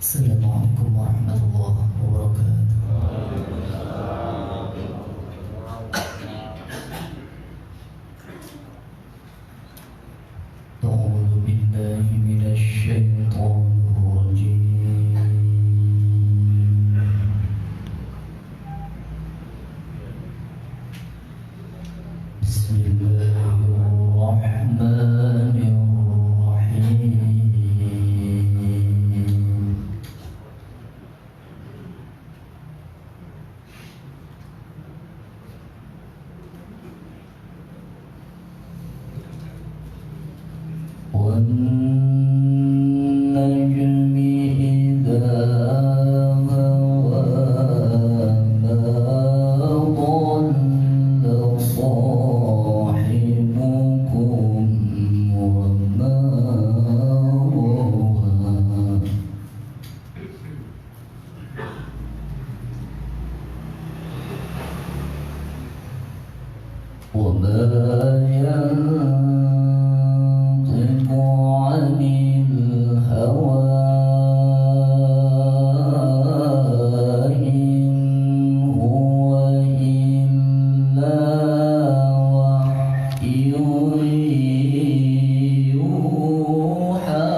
Assalamualaikum warahmatullahi wabarakatuh. A'udzu billahi minasy syaithanir rajim. Bismillahirrahmanirrahim. وَالنَّجْمِ إِذَا هَوَى مَا ضَلَّ صَاحِبُكُمْ وَمَا غَوَى وَمَا يَنطِقُ عَنِ الْهَوَى إِنْ هُوَ إِلَّا وَحْيٌ يُوحَى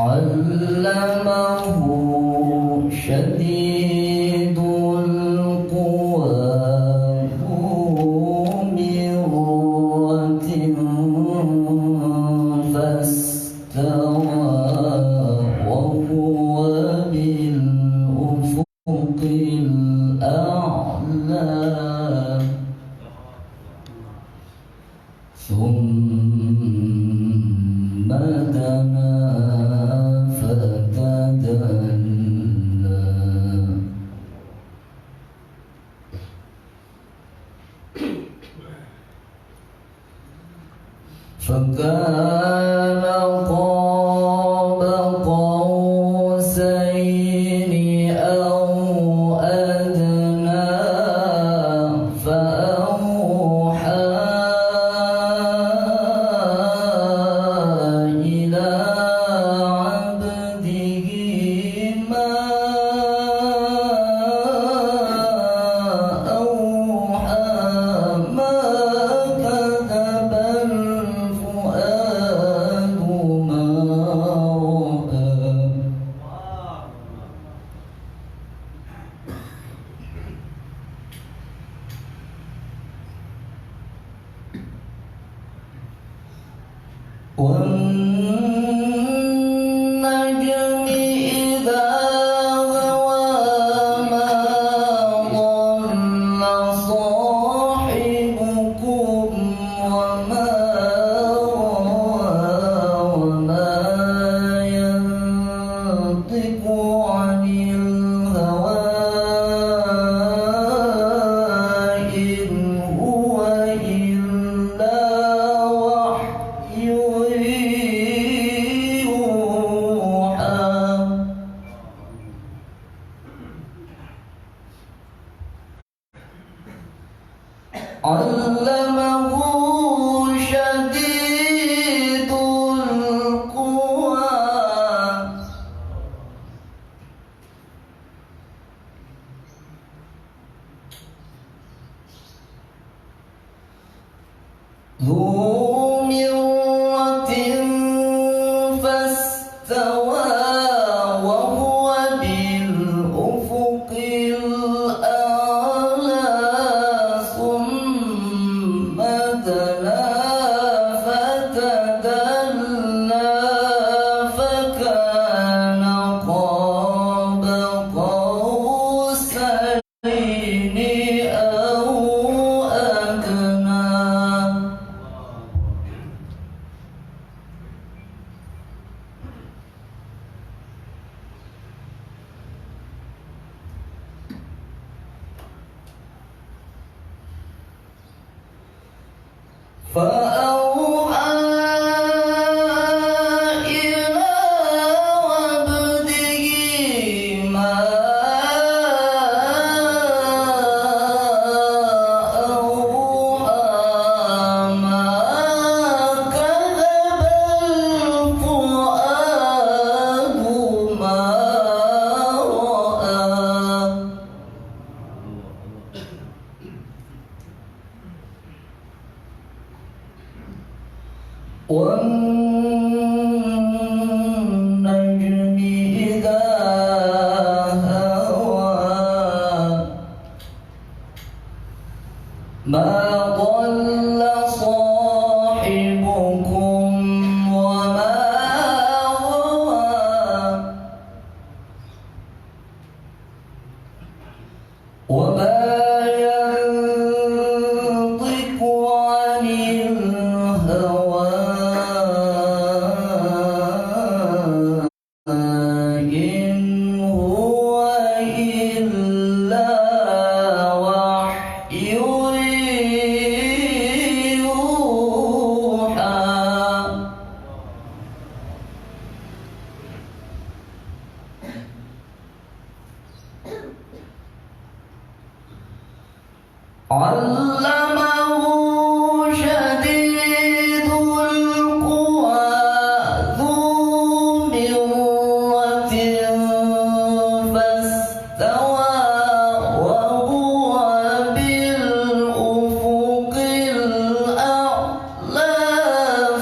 عَلَّمَهُ شَدِيدُ الْقُوَى ذُو مِرَّةٍ فَاسْتَوَى وَهُوَ بِالْأُفُقِ الْأَعْلَى ثُمَّ دَنَا فتدلى فكان قاب قوسين أو أدنى فأوحى إلى والنجم إذا هوى ما ضل صاحبكم وما غوى وما ينطق عن الهوى إن هو إلا وحي علمه شديد القوى ذو مرة فاستوى وهو بالأفق الأعلى ثم دنا فتدلى فكان قاب قوسين أو أدنى فأوحى إلى عبده ما أوحى علمه شديد القوى ذو مرة فاستوى وهو بالأفق الأعلى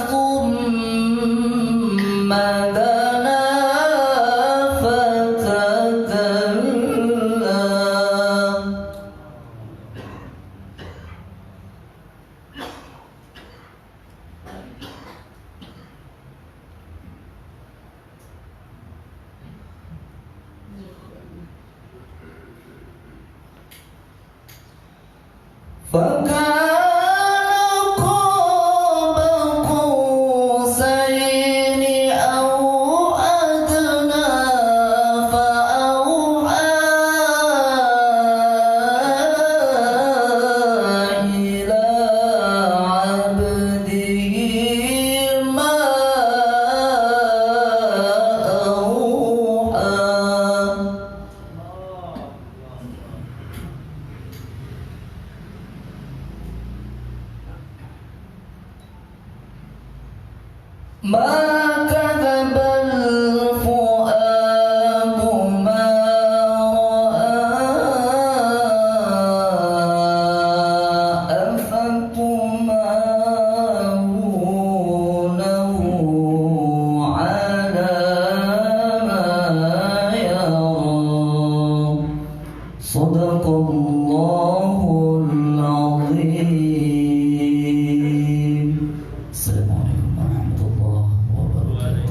ثم دنا فتدلى فكان قاب قوسين أو أدنى فأوحى إلى عبده ما أوحى ما كذب الفؤاد ما رأى أفتمارونه على ما يرى صدق الله العظيم. السلام عليكم ورحمة الله وبركاته.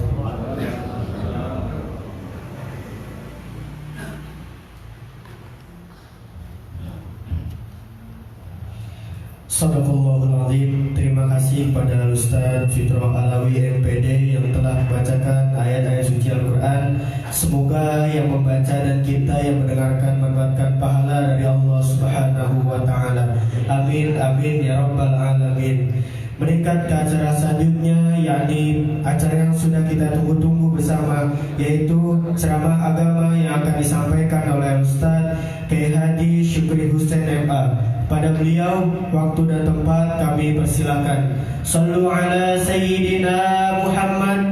Sadaqallahul Azim. Terima kasih kepada Ustaz Fitro Alawi MPD yang telah membacakan ayat-ayat suci Al-Quran. Semoga yang membaca dan kita yang mendengarkan mendapatkan pahala dari Allah Subhanahu wa Ta'ala. Amin amin ya rabbal alamin. Meningkat ke acara selanjutnya, yakni acara yang sudah kita tunggu-tunggu bersama, yaitu ceramah agama yang akan disampaikan oleh Ustaz Kiai Haji Syukri Husain MA. Pada beliau, waktu dan tempat kami persilakan. Sallu ala Sayyidina Muhammad.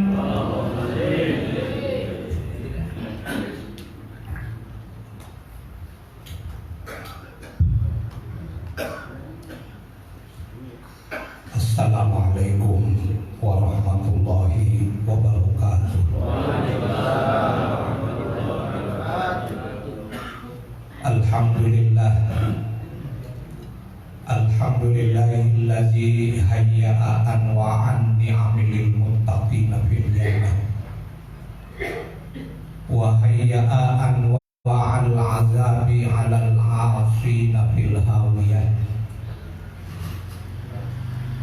Assalamualaikum warahmatullahi wabarakatuh. Alhamdulillah. Alhamdulillahillazi hayya'a anwa'an ni'amil muttaqina fil jannah wa hayya'a anwa'al 'azabi 'alal 'asina fil hawiyah.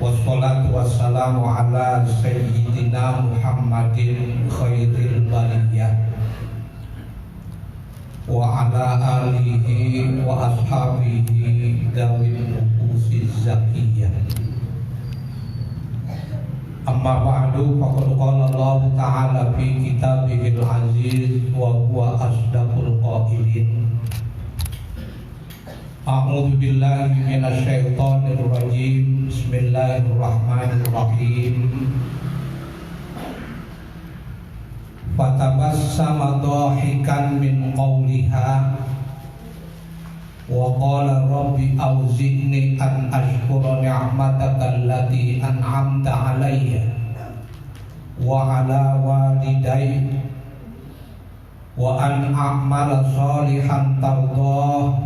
Wassalatu wassalamu ala sayyidina Muhammadin khairil bariyah wa ala alihi wa ashabihi dawil nufusiz zakiyah. Amma ba'du, faqad qala Allah ta'ala fi kitabihil aziz wa huwa asdaqul qailin. A'udzu billahi minasy syaithanir rajim. Bismillahirrahmanirrahim. Fatabassama dhahikan min qawliha wa qala rabbi auzi'ni an ashkura ni'mataka allati an'amta 'alayya wa 'ala walidayya wa an a'mala shalihan tardah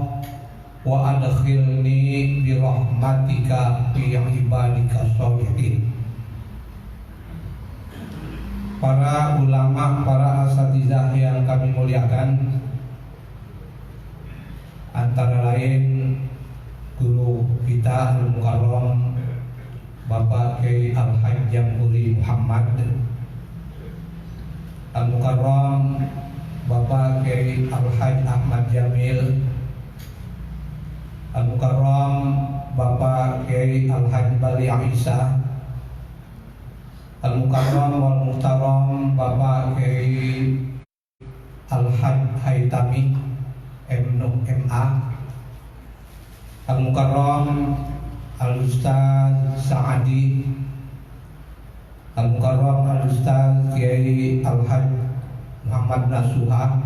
wa adkhilni bi rahmatika fi ibadika sholihin. Para ulama, para asatizah yang kami muliakan, antara lain guru kita Al-Mukarram Bapak Kiai Al-Hajj Jamhuri Muhammad, Al-Mukarram Bapak Kiai Al-Hajj Ahmad Jamil, Al-Mukarram Bapak Kiai Al-Hajj Bali Isa, Al-Mukarram wal Muhtaram Bapak Kiai Al-Hajj Haitami MNU MA, Al-Mukarram Al-Ustaz Sa'adi, Al-Mukarram Al-Ustaz Kiai Al-Haj Muhammad Nasuha,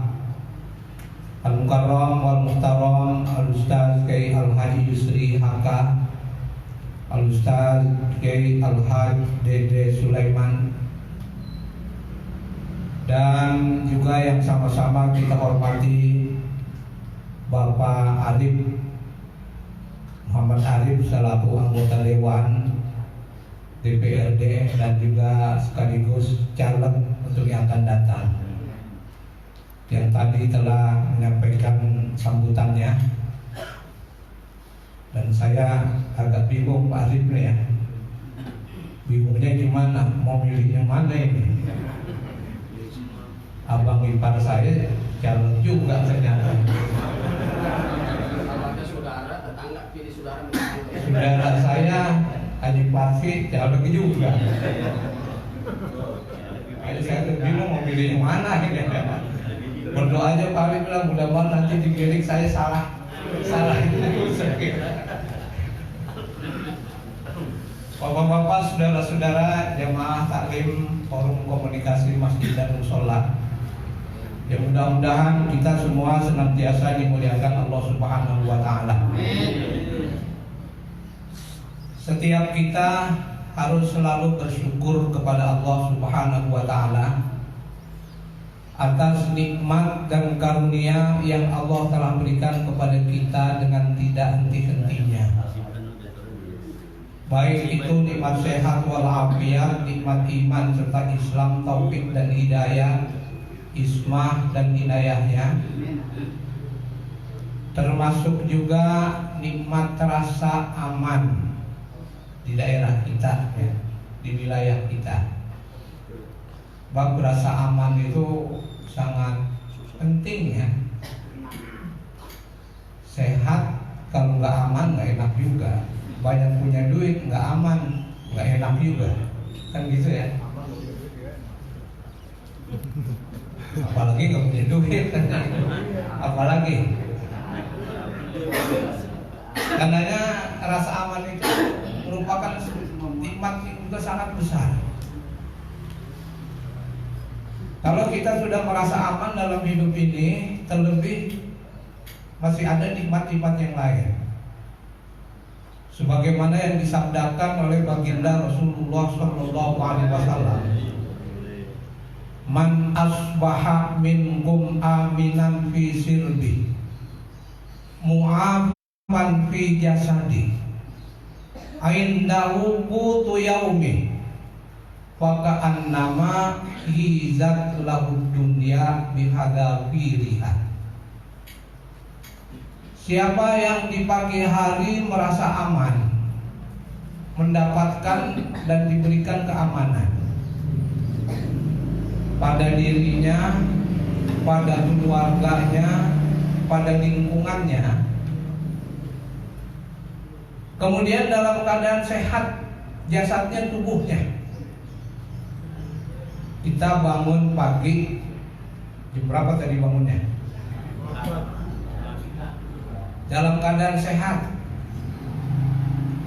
Al-Mukarram Wal-Muhtaram Al-Ustaz Kiai Al-Haj Yusri Haka, Al-Ustaz Kiai Al-Haj Dede Sulaiman, dan juga yang sama-sama kita hormati Bapak Arif Muhammad Arif selaku anggota Dewan DPRD dan juga sekaligus caleg untuk yang akan datang, yang tadi telah menyampaikan sambutannya. Dan saya agak bingung Pak Arif nih ya, bingungnya gimana, mau milih yang mana ini. Abang ipar saya caleg juga ternyata. Saudara saya Haji Parfi caleg juga. Jadi saya bingung mau pilih yang mana gitu. Berdoa aja Pak Arif bilang mudah-mudahan nanti digiring saya salah itu. Bapak-bapak, saudara-saudara jamaah taklim forum komunikasi masjid dan musola, ya mudah-mudahan kita semua senantiasa dimuliakan Allah Subhanahu wa Ta'ala. Setiap kita harus selalu bersyukur kepada Allah Subhanahu wa Ta'ala atas nikmat dan karunia yang Allah telah berikan kepada kita dengan tidak henti-hentinya. Baik itu nikmat sehat walafiat, nikmat iman serta Islam, taufik dan hidayah, ismah dan hidayahnya, termasuk juga nikmat rasa aman di daerah kita, ya, di wilayah kita. Bab rasa aman itu sangat penting ya. Sehat kalau nggak aman nggak enak juga. Banyak punya duit nggak aman nggak enak juga, kan gitu ya. Apalagi nggak punya duit, apalagi. Karenanya rasa aman itu merupakan nikmat yang juga sangat besar. Kalau kita sudah merasa aman dalam hidup ini, terlebih masih ada nikmat-nikmat yang lain. Sebagaimana yang disabdakan oleh baginda Rasulullah SAW, man asbaha minkum aminan fi sirbi, mu'afan fi jasadi, aindahu qutu yaumi, faka'annama hizat lahud dunya bihadafiriha. Siapa yang di pagi hari merasa aman, mendapatkan dan diberikan keamanan pada dirinya, pada keluarganya, pada lingkungannya, kemudian dalam keadaan sehat jasadnya, tubuhnya, kita bangun pagi, jam berapa tadi bangunnya? Dalam keadaan sehat,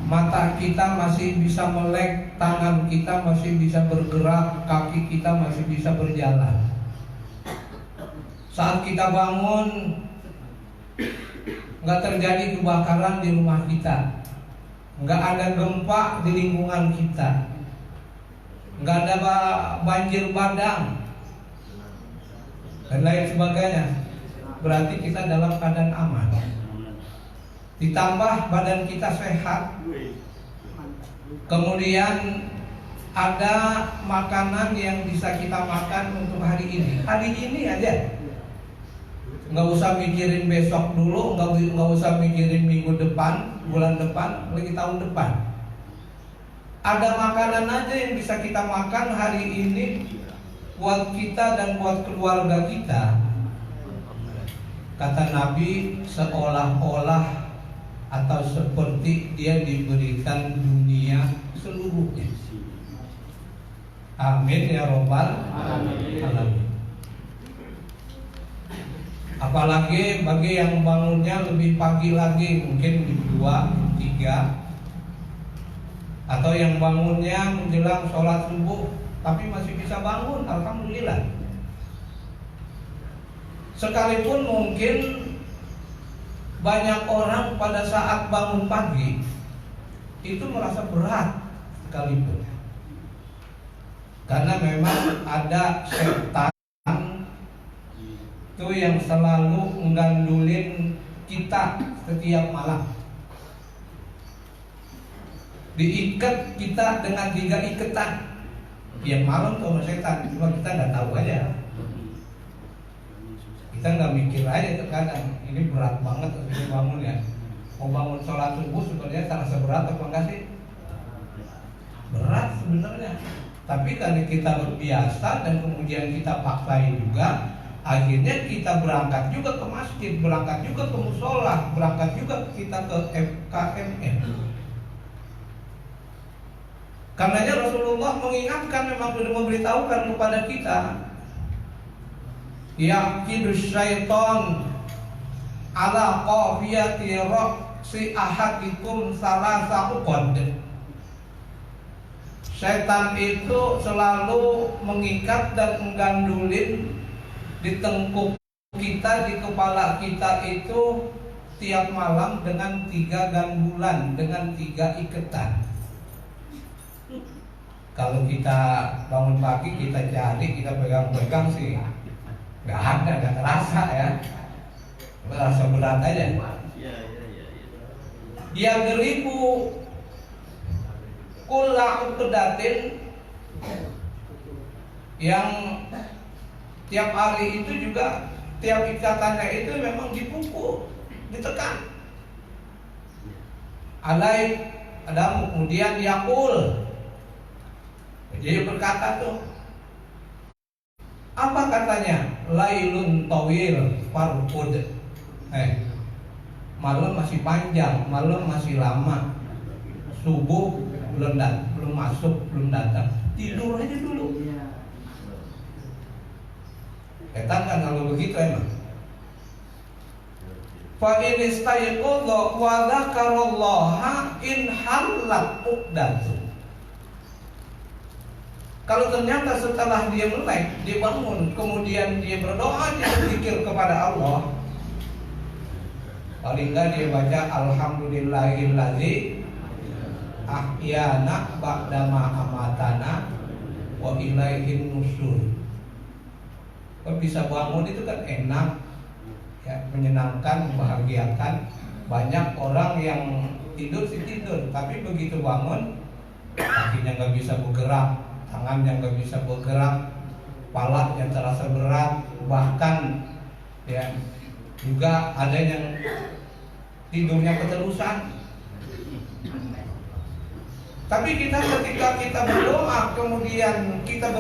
mata kita masih bisa melek, tangan kita masih bisa bergerak, kaki kita masih bisa berjalan. Saat kita bangun, nggak terjadi kebakaran di rumah kita, nggak ada gempa di lingkungan kita, nggak ada banjir bandang dan lain sebagainya. Berarti kita dalam keadaan aman. Ditambah badan kita sehat, kemudian ada makanan yang bisa kita makan untuk hari ini aja. Nggak usah mikirin besok dulu, nggak usah mikirin minggu depan, bulan depan, lagi tahun depan. Ada makanan aja yang bisa kita makan hari ini buat kita dan buat keluarga kita. Kata Nabi, seolah-olah atau seperti dia diberikan dunia seluruhnya. Amin ya robbal alamin. Apalagi bagi yang bangunnya lebih pagi lagi, mungkin di 2, 3, atau yang bangunnya menjelang sholat subuh tapi masih bisa bangun, alhamdulillah. Sekalipun mungkin banyak orang pada saat bangun pagi itu merasa berat sekalipun, karena memang ada setan itu yang selalu menggandulin kita setiap malam. Diikat kita dengan 3 ikatan. Tiap malam tuh sama setan, cuma kita nggak tahu aja. Kita nggak mikir aja terkadang ini berat banget ini bangun ya. Mau bangun sholat subuh sebenarnya terasa berat apa enggak sih? Berat sebenarnya. Tapi karena kita berbiasa dan kemudian kita paksain juga, akhirnya kita berangkat juga ke masjid, berangkat juga ke musola, berangkat juga kita ke FKMM. Karenanya Rasulullah mengingatkan, memang sudah memberitahukan kepada kita, yaqidus syaiton ala qafiyati ra'si ahadikum salasa uqad. Setan itu selalu mengikat dan menggandulin di tengkuk kita, di kepala kita itu tiap malam dengan 3 gandulan, dengan 3 ikatan. Kalau kita bangun pagi kita cari, kita pegang-pegang sih nggak ada, nggak terasa ya, merasa berat aja. Dia geribu kulla uqdatin, yang tiap hari itu juga tiap ikatannya itu memang dipukul, ditekan. Alai ada kemudian yakul, jadi berkata tuh, apa katanya? Lailun tawil farqud. Malam masih panjang, malam masih lama, subuh belum masuk, belum datang, tidur aja dulu. Setan kan kalau begitu emang. Fa in istayqadha wa dzakarallaha in halat uqdatu. Kalau ternyata setelah dia melek, dia bangun, kemudian dia berdoa, dia berzikir kepada Allah, paling enggak dia baca alhamdulillahillazi ahyana ba'dama amatana wa ilaihin nusur. Kalau bisa bangun itu kan enak ya, menyenangkan, membahagiakan. Banyak orang yang tidur sih tidur, tapi begitu bangun kakinya nggak bisa bergerak, tangannya nggak bisa bergerak, kepala yang terasa berat, bahkan ya juga ada yang tidurnya keterusan. Tapi kita ketika kita berdoa, kemudian kita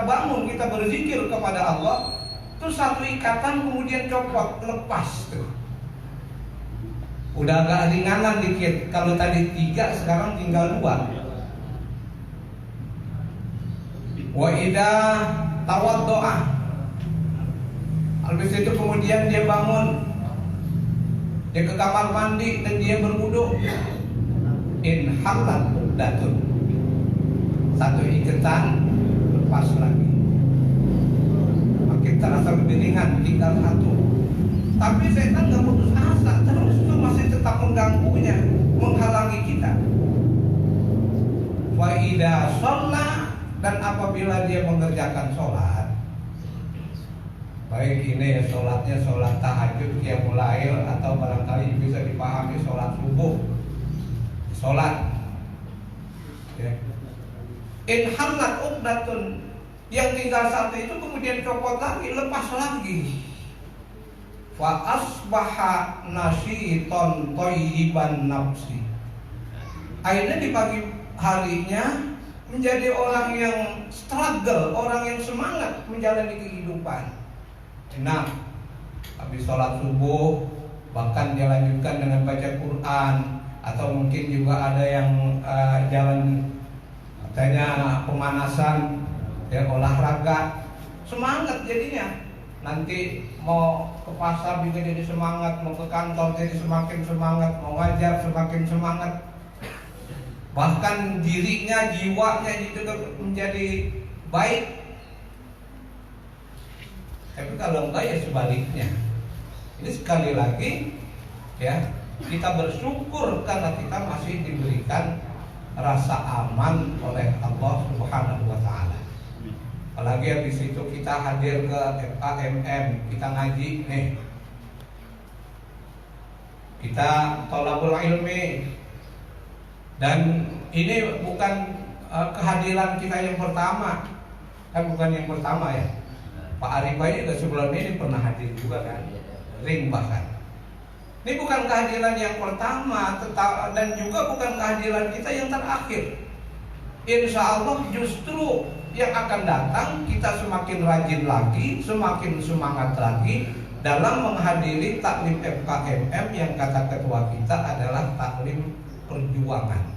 bangun, kita berzikir kepada Allah, terus 1 ikatan kemudian copot, lepas tuh. Udah agak ringanan dikit. Kalau tadi 3, sekarang tinggal 2. Wa idza tawaddoa, habis itu kemudian dia bangun, dia ke kamar mandi dan dia berwudu, in halat uqdatun, 1 ikatan lepas lagi, makin terasa lebih ringan, tinggal 1. Tapi setan nggak putus asa, terus itu masih tetap mengganggunya, menghalangi kita. Wa idza shalla, dan apabila dia mengerjakan sholat, baik ini sholatnya sholat tahajud, qiyamul lail, atau barangkali bisa dipahami sholat subuh, sholat ya. In halat uqdatun, yang tinggal 1 itu kemudian copot lagi, lepas lagi. Fa asbaha nasyiton thayyiban nafsi, akhirnya di pagi harinya menjadi orang yang struggle, orang yang semangat menjalani kehidupan. Enak, habis sholat subuh bahkan dia lanjutkan dengan baca Quran, atau mungkin juga ada yang jalan katanya pemanasan, ya olahraga, semangat jadinya. nanti mau ke pasar juga jadi semangat, mau ke kantor jadi semakin semangat, mau ngajar semakin semangat. Bahkan dirinya, jiwanya juga menjadi baik. Tapi kalau enggak ya sebaliknya. Ini sekali lagi ya, kita bersyukur karena kita masih diberikan rasa aman oleh Allah Subhanahu wa taala. Apalagi habis itu kita hadir ke FKMM, kita ngaji nih. Kita thalabul ilmi. Dan ini bukan kehadiran kita yang pertama. Bukan yang pertama ya. Pak Arifah juga sebelum ini pernah hadir juga kan. Ring bahkan. Ini bukan kehadiran yang pertama, dan juga bukan kehadiran kita yang terakhir. Insya Allah justru yang akan datang kita semakin rajin lagi, semakin semangat lagi dalam menghadiri taklim FKMM yang kata ketua kita adalah taklim perjuangan.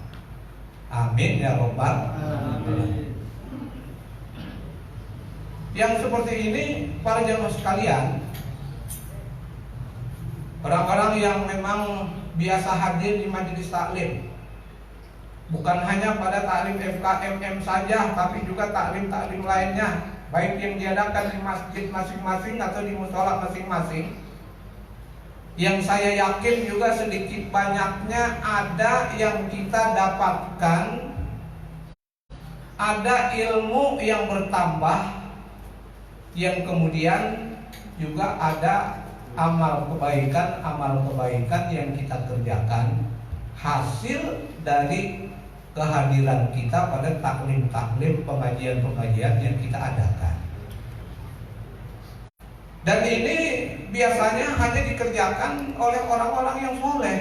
Amin ya robbal alamin. Yang seperti ini para jamaah sekalian, orang-orang yang memang biasa hadir di majelis taklim, bukan hanya pada taklim FKMM saja, tapi juga taklim-taklim lainnya, baik yang diadakan di masjid masing-masing atau di mushola masing-masing. Yang saya yakin juga sedikit banyaknya ada yang kita dapatkan, ada ilmu yang bertambah, yang kemudian juga ada amal kebaikan yang kita kerjakan hasil dari kehadiran kita pada taklim-taklim, pengajian-pengajian yang kita adakan. Dan ini biasanya hanya dikerjakan oleh orang-orang yang soleh.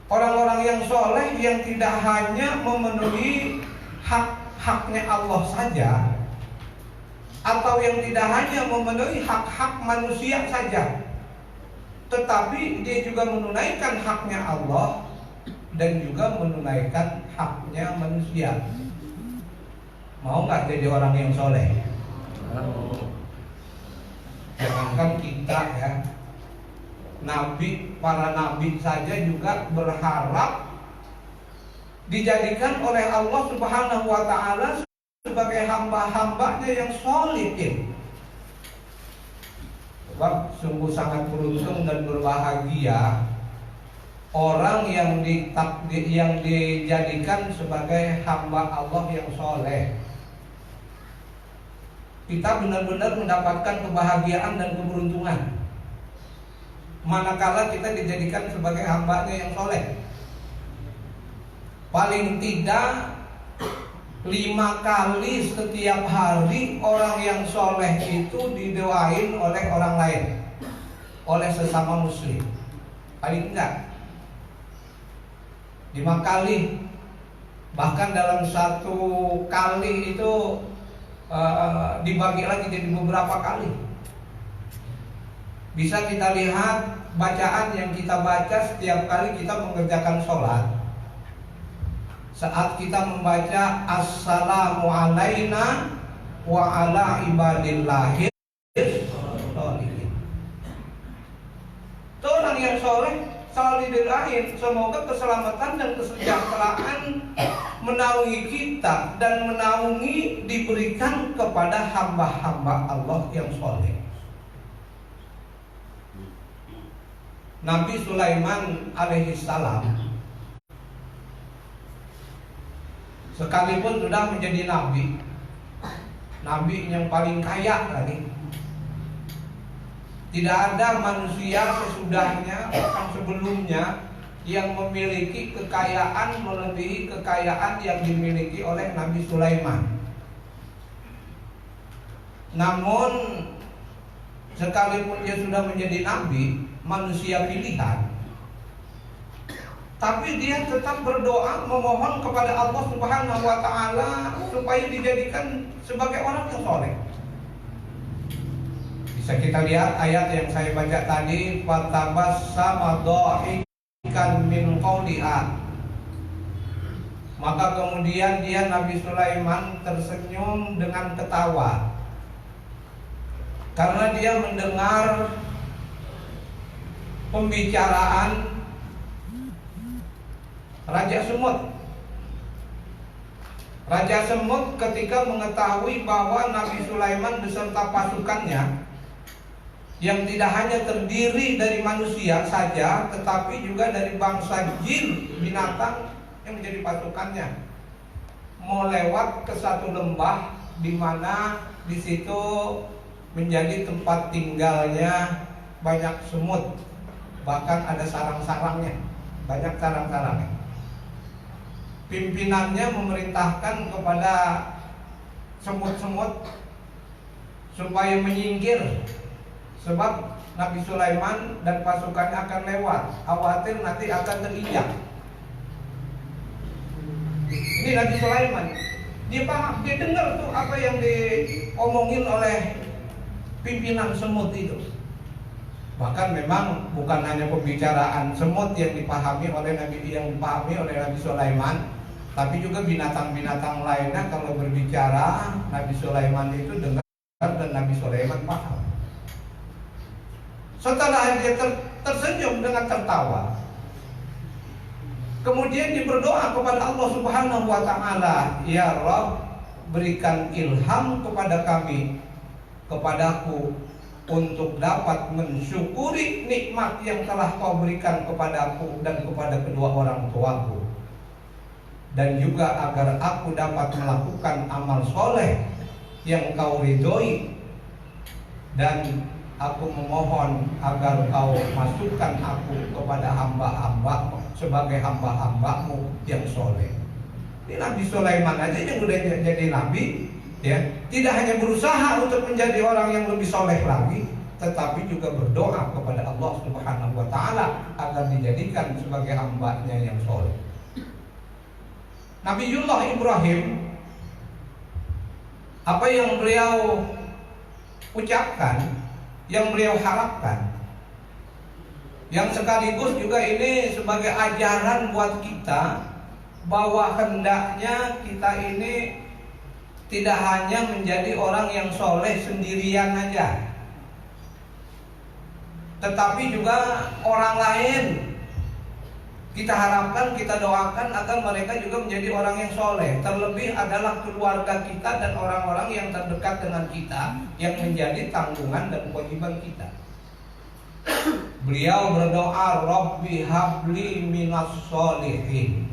Orang-orang yang soleh yang tidak hanya memenuhi hak-haknya Allah saja, atau yang tidak hanya memenuhi hak-hak manusia saja, tetapi dia juga menunaikan haknya Allah dan juga menunaikan haknya manusia. Mau nggak jadi orang yang soleh? Jangankan kita ya, para nabi saja juga berharap dijadikan oleh Allah Subhanahu wa taala sebagai hamba-hambanya yang solihin. Sebab sungguh sangat beruntung dan berbahagia orang yang dijadikan sebagai hamba Allah yang soleh. Kita benar-benar mendapatkan kebahagiaan dan keberuntungan manakala kita dijadikan sebagai hambanya yang soleh. Paling tidak 5 kali setiap hari orang yang soleh itu didoain oleh orang lain, oleh sesama muslim. Paling tidak 5 kali. Bahkan dalam satu kali itu dibagi lagi jadi beberapa kali. Bisa kita lihat bacaan yang kita baca setiap kali kita mengerjakan sholat. Saat kita membaca assalamu alaina wa ala ibadillahi sholihin, itu orang yang soleh selalu didoain semoga keselamatan dan kesejahteraan menaungi kita dan menaungi diberikan kepada hamba-hamba Allah yang soleh. Nabi Sulaiman alaihissalam sekalipun sudah menjadi nabi yang paling kaya lagi, tidak ada manusia sesudahnya bahkan sebelumnya yang memiliki kekayaan melebihi kekayaan yang dimiliki oleh Nabi Sulaiman. Namun sekalipun dia sudah menjadi nabi, manusia pilihan, tapi dia tetap berdoa memohon kepada Allah Subhanahu wa taala supaya dijadikan sebagai orang yang soleh. Bisa kita lihat ayat yang saya baca tadi, fatabassama dhahikan min qawliha. Maka kemudian dia Nabi Sulaiman tersenyum dengan ketawa karena dia mendengar pembicaraan Raja Semut. Raja Semut ketika mengetahui bahwa Nabi Sulaiman beserta pasukannya yang tidak hanya terdiri dari manusia saja, tetapi juga dari bangsa jin, binatang yang menjadi pasukannya, mau lewat ke satu lembah di mana di situ menjadi tempat tinggalnya banyak semut, bahkan ada sarang-sarangnya, banyak sarang-sarangnya. Pimpinannya memerintahkan kepada semut-semut supaya menyingkir, sebab Nabi Sulaiman dan pasukannya akan lewat, khawatir nanti akan terinjak. Ini Nabi Sulaiman, dia paham, dia dengar tuh apa yang diomongin oleh pimpinan semut itu. Bahkan memang bukan hanya pembicaraan semut yang dipahami oleh Nabi Sulaiman, tapi juga binatang-binatang lainnya kalau berbicara Nabi Sulaiman itu dengar dan Nabi Sulaiman paham. Setelah dia tersenyum dengan tertawa, kemudian dia berdoa kepada Allah Subhanahu wa Ta'ala, "Ya Rabb, berikan ilham kepada kami, kepadaku, untuk dapat mensyukuri nikmat yang telah Kau berikan kepadaku dan kepada kedua orang tuaku, dan juga agar aku dapat melakukan amal soleh yang Kau ridhoi, dan aku memohon agar Kau masukkan aku kepada hamba-hambamu sebagai hamba-hambamu yang soleh." Ini Nabi Sulaiman aja yang udah jadi nabi, ya, tidak hanya berusaha untuk menjadi orang yang lebih soleh lagi, tetapi juga berdoa kepada Allah Subhanahu wa Ta'ala agar dijadikan sebagai hambanya yang soleh. Nabiullah Ibrahim, apa yang beliau ucapkan, yang beliau harapkan, yang sekaligus juga ini sebagai ajaran buat kita, bahwa hendaknya kita ini tidak hanya menjadi orang yang soleh sendirian aja, tetapi juga orang lain kita harapkan, kita doakan agar mereka juga menjadi orang yang soleh. Terlebih adalah keluarga kita dan orang-orang yang terdekat dengan kita, yang menjadi tanggungan dan kewajiban kita. Beliau berdoa, "Rabbi habli minas sholihin."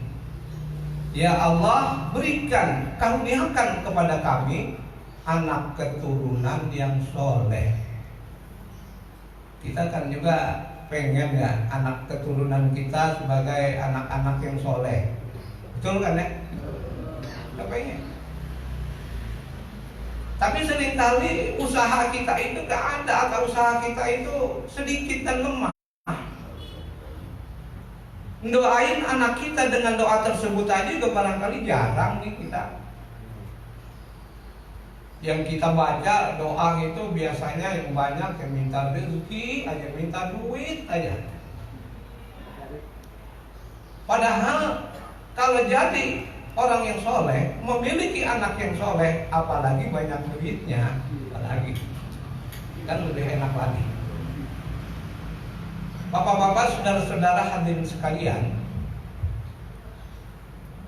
Ya Allah, berikan, karuniakan kepada kami anak keturunan yang soleh. Kita kan juga pengen ya anak keturunan kita sebagai anak-anak yang soleh, betul kan ya? Kita pengen. Tapi seringkali usaha kita itu gak ada, atau usaha kita itu sedikit dan lemah. Doain anak kita dengan doa tersebut aja juga barangkali jarang nih kita. Yang kita baca doa itu biasanya yang banyak yang minta rezeki aja, minta duit aja. Padahal kalau jadi orang yang soleh, memiliki anak yang soleh, apalagi banyak duitnya, apalagi kan lebih enak lagi. Bapak-bapak, saudara-saudara hadirin sekalian,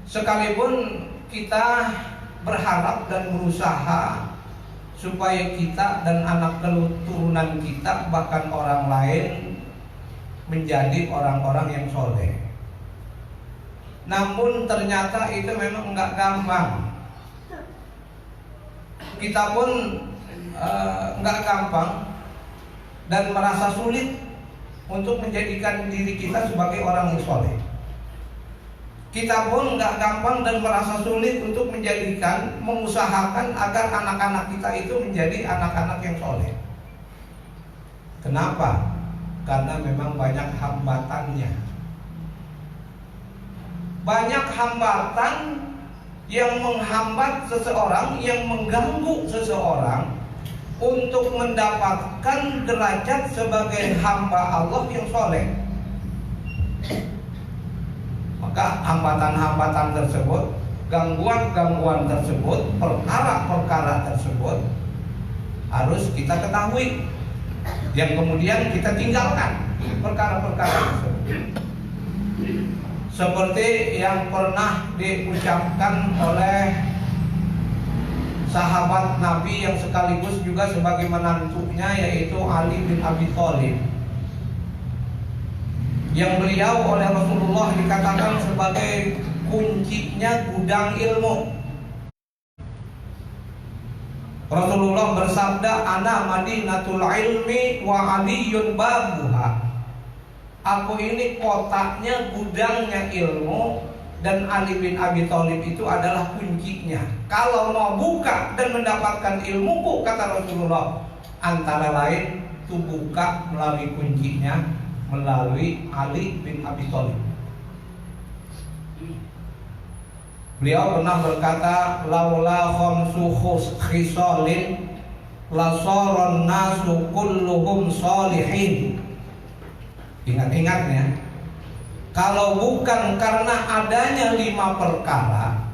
sekalipun kita berharap dan berusaha supaya kita dan anak keturunan kita, bahkan orang lain, menjadi orang-orang yang soleh, namun ternyata itu memang enggak gampang. Kita pun enggak gampang dan merasa sulit untuk menjadikan diri kita sebagai orang yang soleh. Kita pun nggak gampang dan merasa sulit untuk mengusahakan agar anak-anak kita itu menjadi anak-anak yang soleh. Kenapa? Karena memang banyak hambatannya. Banyak hambatan yang menghambat seseorang, yang mengganggu seseorang untuk mendapatkan derajat sebagai hamba Allah yang soleh. Maka hambatan-hambatan tersebut, gangguan-gangguan tersebut, perkara-perkara tersebut harus kita ketahui, yang kemudian kita tinggalkan perkara-perkara tersebut. Seperti yang pernah diucapkan oleh sahabat Nabi yang sekaligus juga sebagai menantunya, yaitu Ali bin Abi Thalib, yang beliau oleh Rasulullah dikatakan sebagai kuncinya gudang ilmu. Rasulullah bersabda, "Ana madinatul ilmi wa aliyun babuha." Aku ini kotaknya, gudangnya ilmu, dan Ali bin Abi Thalib itu adalah kuncinya. Kalau mau buka dan mendapatkan ilmuku, kata Rasulullah, antara lain tuh buka melalui kuncinya, melalui Ali bin Abi Thalib. Beliau pernah berkata, "Laula khamsu khisalin la saran nasu kulluhum salihin." Ingat-ingatnya, kalau bukan karena adanya 5 perkara,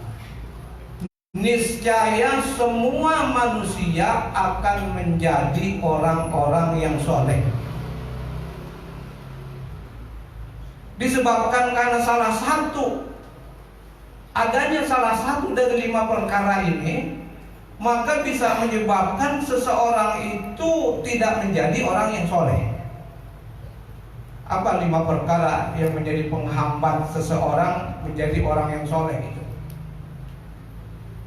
niscaya semua manusia akan menjadi orang-orang yang soleh. Disebabkan karena adanya salah satu dari 5 perkara ini, maka bisa menyebabkan seseorang itu tidak menjadi orang yang soleh. Apa 5 perkara yang menjadi penghambat seseorang menjadi orang yang soleh itu?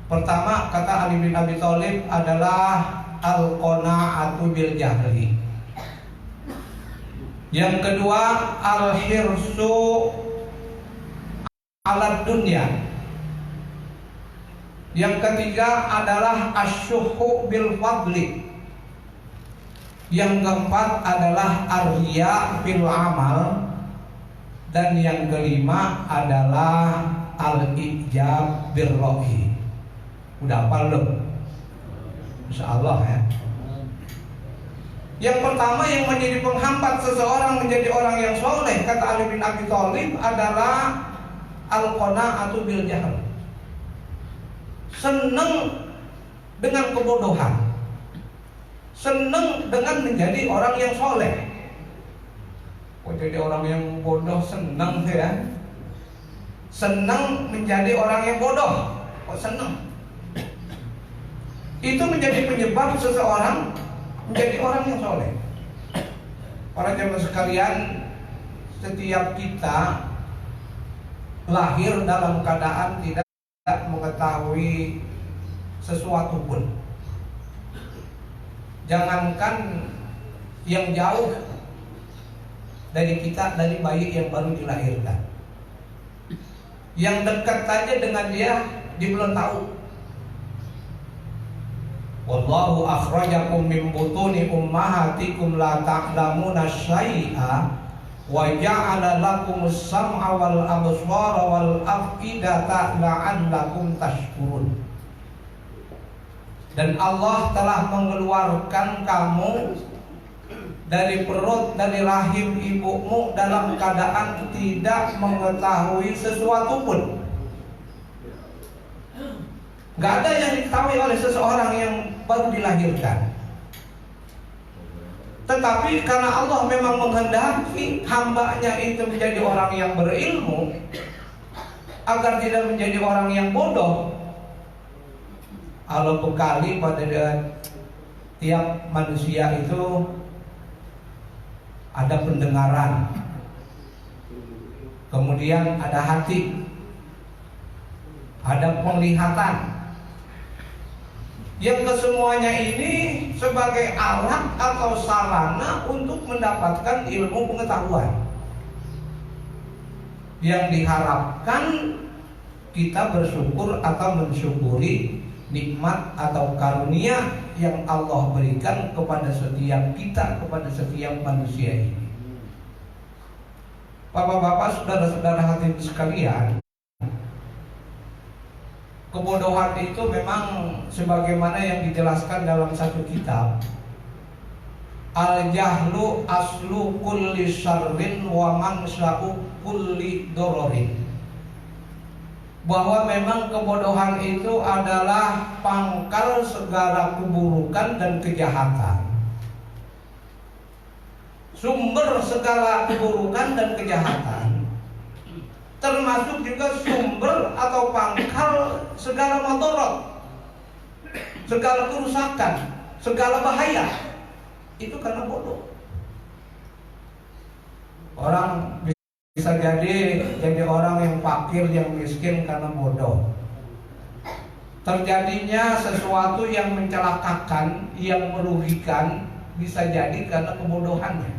Pertama, kata Ali bin Abi Thalib, adalah al-qana'atu bil jahli. Yang kedua, al-hirsu ala dunya. Yang ketiga adalah asyuhu bil fadli. Yang keempat adalah ar-riya fil amal. Dan yang kelima adalah al-ijab bil rohi. Udah hafal belum? Insyaallah ya. Yang pertama yang menjadi penghambat seseorang menjadi orang yang soleh, kata Ali bin Abi Thalib, adalah al-qana'atu bil jahl. Senang dengan kebodohan, senang dengan menjadi orang yang soleh. Kok jadi orang yang bodoh senang ya? Senang menjadi orang yang bodoh, kok senang? Itu menjadi penyebab seseorang menjadi orang yang soleh. Para jemaah sekalian, setiap kita lahir dalam keadaan tidak mengetahui sesuatu pun. Jangankan yang jauh dari kita, dari bayi yang baru dilahirkan, yang dekat saja dengan dia belum tahu. Wallahu akhrajakum min butuni ummahatikum la ta'lamuna syai'a wa ja'ala lakumus sam'a wal absara wal af'idata la'allakum tashkurun. Dan Allah telah mengeluarkan kamu dari perut, dari rahim ibumu dalam keadaan tidak mengetahui sesuatu pun. Gak ada yang diketahui oleh seseorang yang baru dilahirkan. Tetapi karena Allah memang menghendaki hambanya itu menjadi orang yang berilmu, agar tidak menjadi orang yang bodoh, Allah bekali pada tiap manusia itu ada pendengaran, kemudian ada hati, ada penglihatan, yang kesemuanya ini sebagai alat atau sarana untuk mendapatkan ilmu pengetahuan, yang diharapkan kita bersyukur atau mensyukuri nikmat atau karunia yang Allah berikan kepada setiap kita, kepada setiap manusia ini. Bapak-bapak, saudara-saudara hadirin sekalian, kebodohan itu memang sebagaimana yang dijelaskan dalam satu kitab, al-jahlu aslu kulli syarrin wa mansa'u kulli dororin. bahwa memang kebodohan itu adalah pangkal segala keburukan dan kejahatan, sumber segala keburukan dan kejahatan, termasuk juga sumber atau pangkal segala madarat, segala kerusakan, segala bahaya. Itu karena bodoh. Orang bisa jadi orang yang fakir, yang miskin karena bodoh. Terjadinya sesuatu yang mencelakakan, yang merugikan, bisa jadi karena kebodohannya.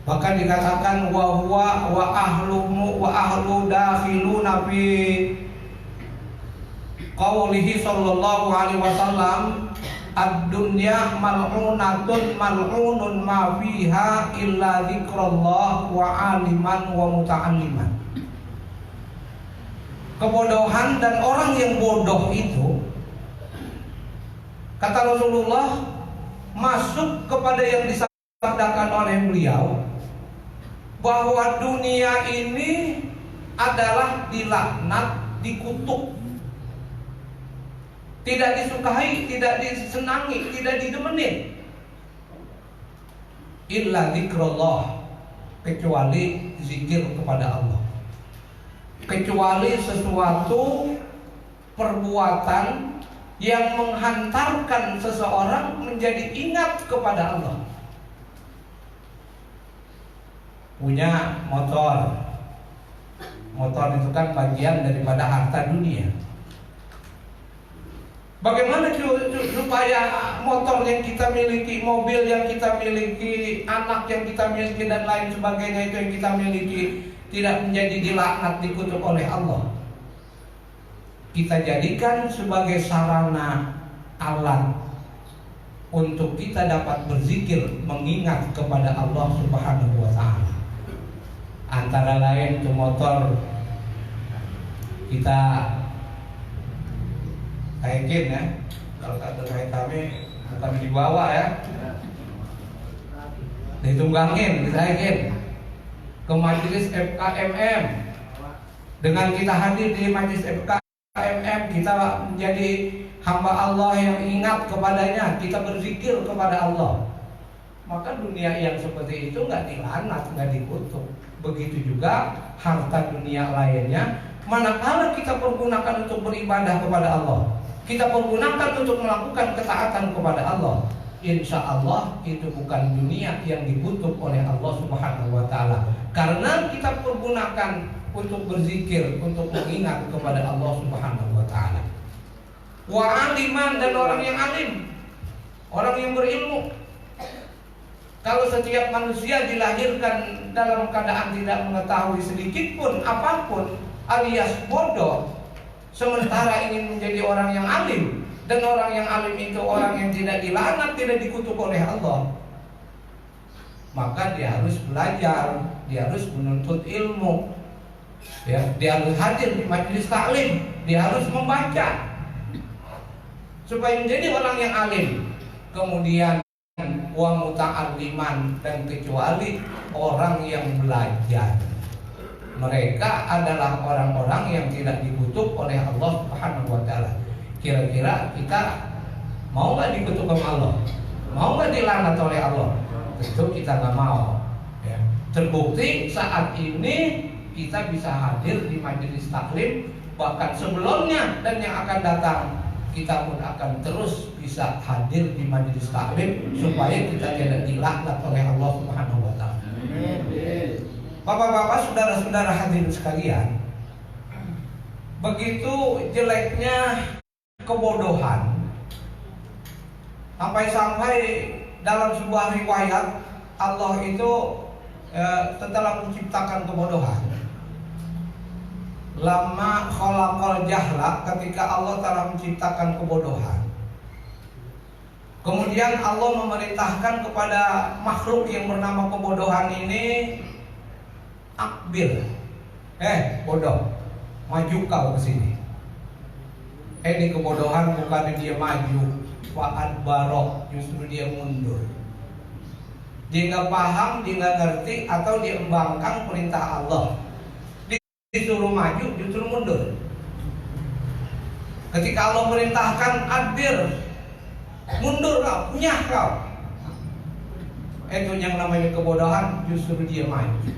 Bahkan dikatakan wa huwa wa ahlu dakhiluna fi qaulihi sallallahu alaihi wasallam, ad-dunya mal'unatun mal'unun ma fiha illa dzikrullah wa aliman wa muta'alliman. Kebodohan dan orang yang bodoh itu, kata Rasulullah, masuk kepada yang disabdakan oleh beliau, bahwa dunia ini adalah dilaknat, dikutuk, tidak disukai, tidak disenangi, tidak didemenin. Illa dzikrullah, kecuali zikir kepada Allah, kecuali sesuatu perbuatan yang menghantarkan seseorang menjadi ingat kepada Allah. Punya motor itu kan bagian daripada harta dunia. Bagaimana supaya motor yang kita miliki, mobil yang kita miliki, anak yang kita miliki dan lain sebagainya itu yang kita miliki tidak menjadi dilaknat, dikutuk oleh Allah? Kita jadikan sebagai sarana, alat untuk kita dapat berzikir, mengingat kepada Allah Subhanahu wa ta'ala. Antara lain itu motor kita kaikin ya, kalau kata kami bukan dibawa ya, ditunggangin, ditaikin ke majelis FKMM. Dengan kita hadir di majelis FKMM, kita menjadi hamba Allah yang ingat kepadanya, kita berzikir kepada Allah. Maka dunia yang seperti itu nggak dilaknat, nggak dikutuk. Begitu juga harta dunia lainnya, manakala kita pergunakan untuk beribadah kepada Allah, kita pergunakan untuk melakukan ketaatan kepada Allah, insya Allah itu bukan dunia yang dikutuk oleh Allah Subhanahu wa ta'ala, karena kita pergunakan untuk berzikir, untuk mengingat kepada Allah Subhanahu wa ta'ala. Wa aliman, dan orang yang alim, orang yang berilmu. Kalau setiap manusia dilahirkan dalam keadaan tidak mengetahui sedikit pun apapun, alias bodoh, sementara ingin menjadi orang yang alim, dan orang yang alim itu orang yang tidak dilaknat, tidak dikutuk oleh Allah, maka dia harus belajar, dia harus menuntut ilmu, ya, dia harus hadir di majelis taklim, dia harus membaca supaya menjadi orang yang alim. Kemudian wa muta'alliman, dan kecuali orang yang belajar, mereka adalah orang-orang yang tidak dikutuk oleh Allah Subhanahu wa ta'ala. Kira-kira kita mau nggak dikutuk oleh Allah? Mau nggak dilaknat oleh Allah? Tentu kita nggak mau ya. Terbukti saat ini kita bisa hadir di majelis taklim, bahkan sebelumnya dan yang akan datang kita pun akan terus bisa hadir di majelis taklim supaya kita tidak dilaknat oleh Allah Subhanahu wa ta'ala. Bapak-bapak, saudara-saudara hadirin sekalian, begitu jeleknya kebodohan, sampai-sampai dalam sebuah riwayat Allah itu setelah menciptakan kebodohan, lama khalaqal jahla, ketika Allah telah menciptakan kebodohan, kemudian Allah memerintahkan kepada makhluk yang bernama kebodohan ini, akbil, bodoh, maju kau ke sini. Ini kebodohan bukan dia maju, wa'ad barok, justru dia mundur. Dia nggak paham, dia nggak ngerti, atau dia membangkang perintah Allah. disuruh maju justru mundur. Ketika Allah merintahkan adbir, mundur kau, nyah kau. Itu yang namanya kebodohan, justru dia maju.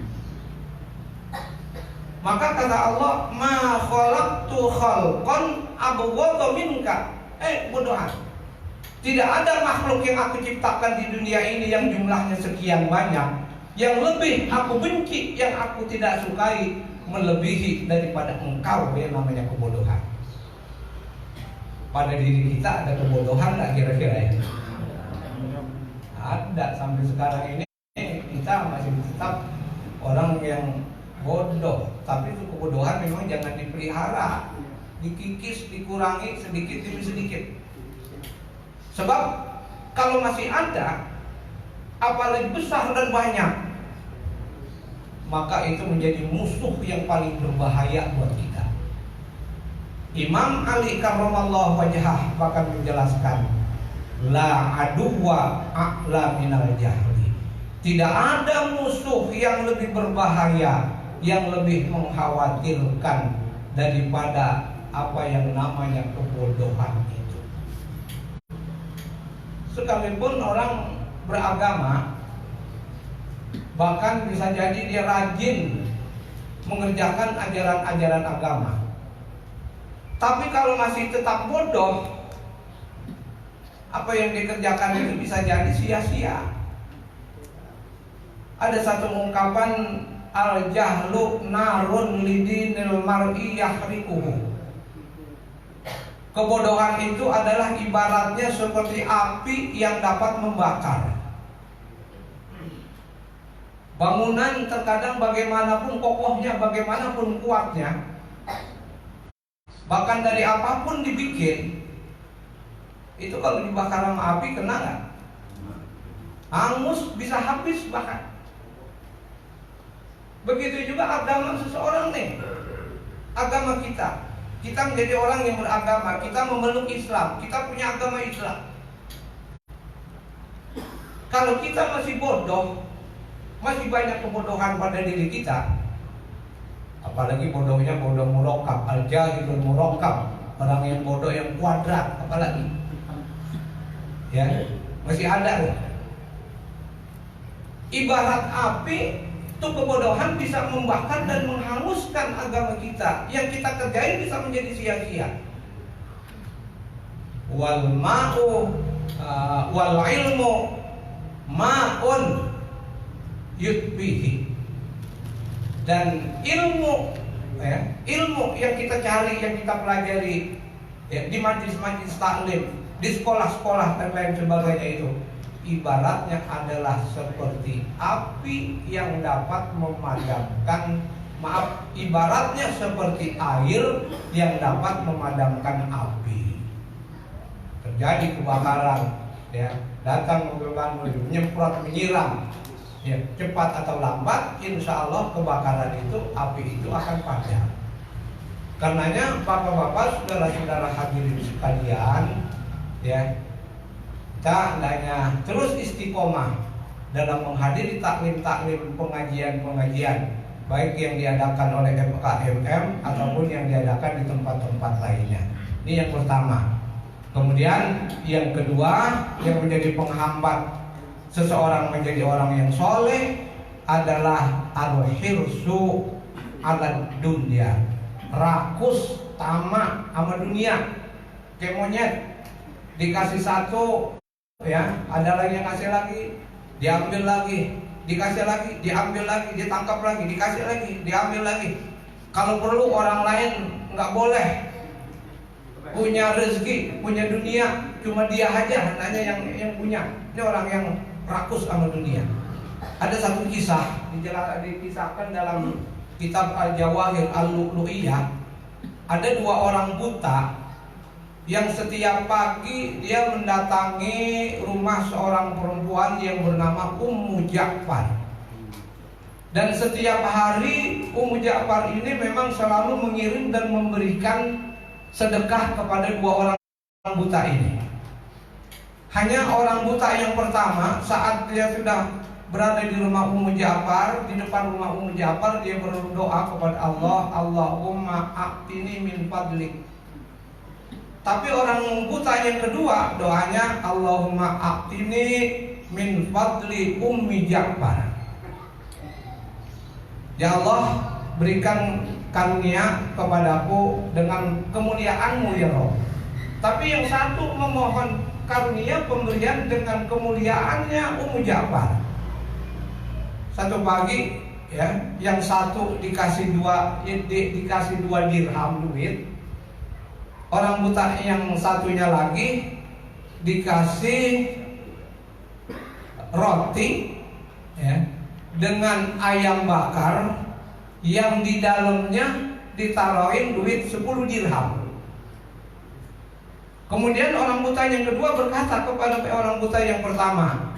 Maka kata Allah, ma khalaqtu khalqan abghadha minka. Bodohan. Tidak ada makhluk yang aku ciptakan di dunia ini yang jumlahnya sekian banyak, yang lebih aku benci, yang aku tidak sukai, melebihi daripada engkau yang namanya kebodohan. Pada diri kita ada kebodohan nggak kira-kira ya? Ada. Sampai sekarang ini kita masih tetap orang yang bodoh. Tapi itu kebodohan memang jangan dipelihara, dikikis, dikurangi sedikit demi sedikit. Sebab kalau masih ada, apalagi besar dan banyak, maka itu menjadi musuh yang paling berbahaya buat kita. Imam Ali karramallahu wajhah bahkan menjelaskan, la aduwa a'la minal jahli. Tidak ada musuh yang lebih berbahaya, yang lebih mengkhawatirkan daripada apa yang namanya kebodohan itu. Sekalipun orang beragama, bahkan bisa jadi dia rajin mengerjakan ajaran-ajaran agama, tapi kalau masih tetap bodoh, apa yang dikerjakan itu bisa jadi sia-sia. Ada satu ungkapan, al-jahlu narun lidinil mar'i yahrikuhu. Kebodohan itu adalah ibaratnya seperti api yang dapat membakar. Bangunan terkadang bagaimanapun kokohnya, bagaimanapun kuatnya, bahkan dari apapun dibikin, itu kalau dibakar sama api kena nggak? Hangus, bisa habis bahkan. Begitu juga agama seseorang nih, agama kita. Kita menjadi orang yang beragama, kita memeluk Islam, kita punya agama Islam. Kalau kita masih bodoh, masih banyak kebodohan pada diri kita, apalagi bodohnya bodoh murakkab, al-jahilul murakkab, orang yang bodoh yang kuadrat, apalagi ya, masih ada loh. Ibarat api, itu kebodohan bisa membakar dan menghanguskan agama kita. Yang kita kerjain bisa menjadi sia-sia. Wal ma'u wal ilmu ma'un yutbihi. Dan ilmu ilmu yang kita cari, yang kita pelajari ya, di majlis-majlis taklim, di sekolah-sekolah dan lain sebagainya, itu ibaratnya adalah seperti api yang dapat memadamkan, ibaratnya seperti air yang dapat memadamkan api. Terjadi kebakaran, ya, datang menyemprot, menyiram, ya, cepat atau lambat, insya Allah kebakaran itu, api itu akan padam. Karenanya bapak-bapak, saudara-saudara hadirin sekalian, ya, kita hendaknya terus istiqomah dalam menghadiri taklim-taklim, pengajian-pengajian, baik yang diadakan oleh MKMM ataupun yang diadakan di tempat-tempat lainnya. Ini yang pertama. Kemudian yang kedua, yang menjadi penghambat seseorang menjadi orang yang soleh adalah al-hirsu ala dunya, rakus, tamak sama dunia, kayak monyet, dikasih satu, ya, ada lagi yang kasih lagi, diambil lagi, dikasih lagi, diambil lagi, ditangkap lagi, dikasih lagi, diambil lagi. Kalau perlu orang lain nggak boleh punya rezeki, punya dunia, cuma dia aja hendaknya yang punya. Ini orang yang rakus sama dunia. Ada satu kisah dikisahkan dalam kitab Al-Jawahir Al-Lu'lu'iyah. Ada dua orang buta yang setiap pagi dia mendatangi rumah seorang perempuan yang bernama Ummu Ja'far. Dan setiap hari Ummu Ja'far ini memang selalu mengirim dan memberikan sedekah kepada dua orang buta ini. Hanya orang buta yang pertama, saat dia sudah berada di rumah Ummu Ja'far, di depan rumah Ummu Ja'far, dia berdoa kepada Allah, Allahumma a'tini min fadlik. Tapi orang buta yang kedua doanya, Allahumma a'tini min fadli Ummi Ja'far. Ya Allah, berikan karunia kepadaku dengan kemuliaan-Mu ya Rabb. Tapi yang satu memohon karunia pemberian dengan kemuliaannya Ummu Ja'far. Satu pagi ya, yang satu dikasih dua dirham duit, orang buta yang satunya lagi dikasih roti ya, dengan ayam bakar yang di dalamnya ditaruhin duit 10 dirham. Kemudian orang buta yang kedua berkata kepada orang buta yang pertama,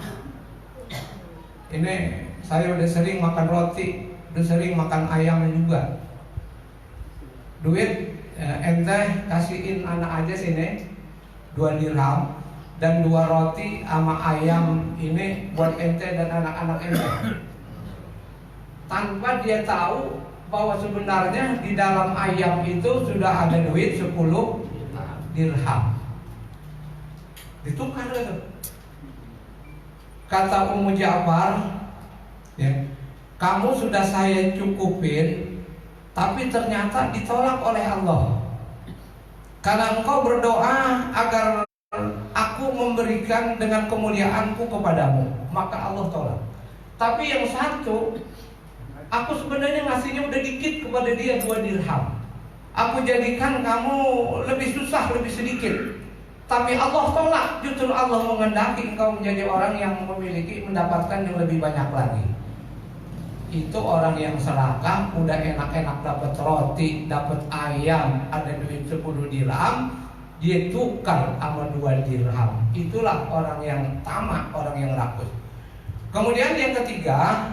ini saya udah sering makan roti, udah sering makan ayam juga. Duit ente kasihin anak aja sini 2 dirham dan 2 roti sama ayam ini buat ente dan anak-anak ente. Tanpa dia tahu bahwa sebenarnya di dalam ayam itu sudah ada duit 10 dirham. Ditukar itu. Kata Ummu Ja'far, ya, kamu sudah saya cukupin, tapi ternyata ditolak oleh Allah. Karena engkau berdoa agar aku memberikan dengan kemuliaanku kepadamu, maka Allah tolak. Tapi yang satu, aku sebenarnya ngasihnya udah dikit kepada dia 2 dirham. Aku jadikan kamu lebih susah, lebih sedikit. Tapi Allah tolak, justru Allah menghendaki engkau menjadi orang yang memiliki, mendapatkan yang lebih banyak lagi. Itu orang yang serakah, udah enak-enak dapat roti, dapat ayam, ada duit 10 dirham, dia tukar sama 2 dirham. Itulah orang yang tamak, orang yang rakus. Kemudian yang ketiga,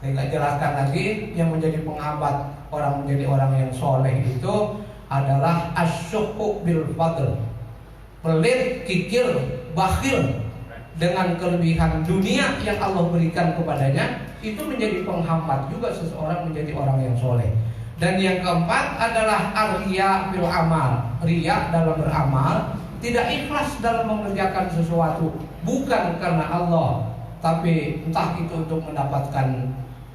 saya nggak jelaskan lagi, yang menjadi penghambat orang menjadi orang yang soleh itu adalah asyuku bil fadl. Pelit, kikir, bakhil dengan kelebihan dunia yang Allah berikan kepadanya, itu menjadi penghambat juga seseorang menjadi orang yang soleh. Dan yang keempat adalah ar-riya bil amal, riya dalam beramal, tidak ikhlas dalam mengerjakan sesuatu bukan karena Allah, tapi entah itu untuk mendapatkan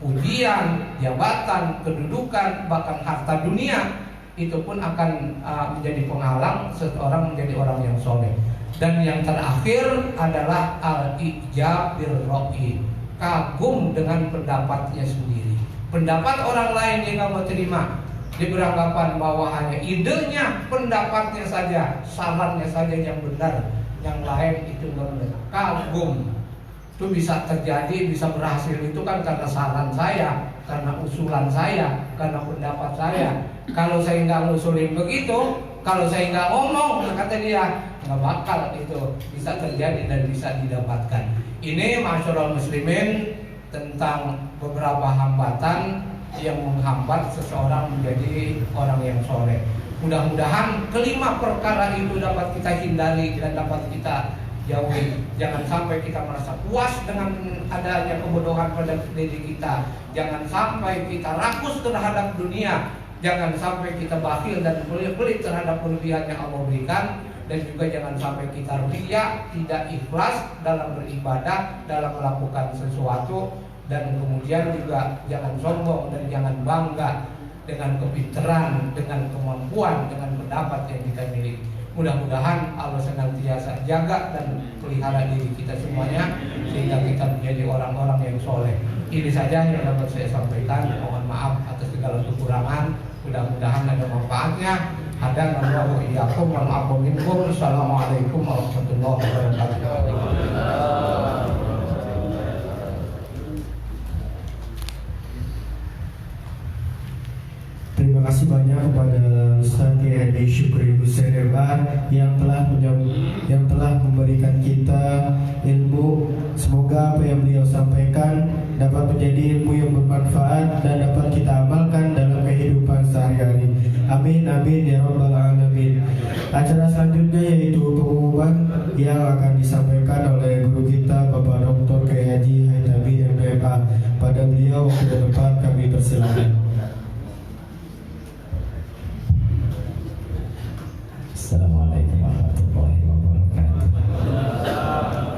pujian, jabatan, kedudukan, bahkan harta dunia, itu pun akan menjadi penghalang seseorang menjadi orang yang soleh. Dan yang terakhir adalah al-ijab bil ra'i, kagum dengan pendapatnya sendiri. Pendapat orang lain yang kamu terima, dia beranggapan bahwa hanya idenya, pendapatnya saja, sarannya saja yang benar, yang lain itu enggak benar. Kagum. Itu bisa terjadi, bisa berhasil itu kan karena saran saya, karena usulan saya, karena pendapat saya. Kalau saya nggak ngusulin begitu, kalau saya nggak ngomong, kata dia, nggak bakal itu bisa terjadi dan bisa didapatkan. Ini masyarakat muslimin tentang beberapa hambatan yang menghambat seseorang menjadi orang yang soleh. Mudah-mudahan kelima perkara itu dapat kita hindari dan dapat kita jauhi. Jangan sampai kita merasa puas dengan adanya kebodohan pada diri kita. Jangan sampai kita rakus terhadap dunia. Jangan sampai kita bakhil dan pelit terhadap kelebihan yang Allah berikan. Dan juga jangan sampai kita riya, tidak ikhlas dalam beribadah, dalam melakukan sesuatu. Dan kemudian juga jangan sombong dan jangan bangga dengan kepintaran, dengan kemampuan, dengan pendapat yang kita miliki. Mudah-mudahan Allah senantiasa jaga dan pelihara diri kita semuanya sehingga kita menjadi orang-orang yang soleh. Ini saja yang dapat saya sampaikan. Mohon maaf atas segala kekurangan. Mudah-mudahan ada manfaatnya. Hadanallahu iyyakum wal afu minkum. Assalamualaikum warahmatullahi wabarakatuh. Terima kasih banyak kepada Ustaz Kiai Syukri Hussein Ebar yang telah memberikan kita ilmu. Semoga apa yang beliau sampaikan dapat menjadi ilmu yang bermanfaat dan dapat kita amalkan dalam kehidupan sehari-hari. Amin amin ya rabbal alamin. Acara selanjutnya yaitu pengumuman yang akan disampaikan oleh guru kita Bapak Dr. Kiai Haji Haitami MPH. Silakan. Assalamualaikum warahmatullahi wabarakatuh.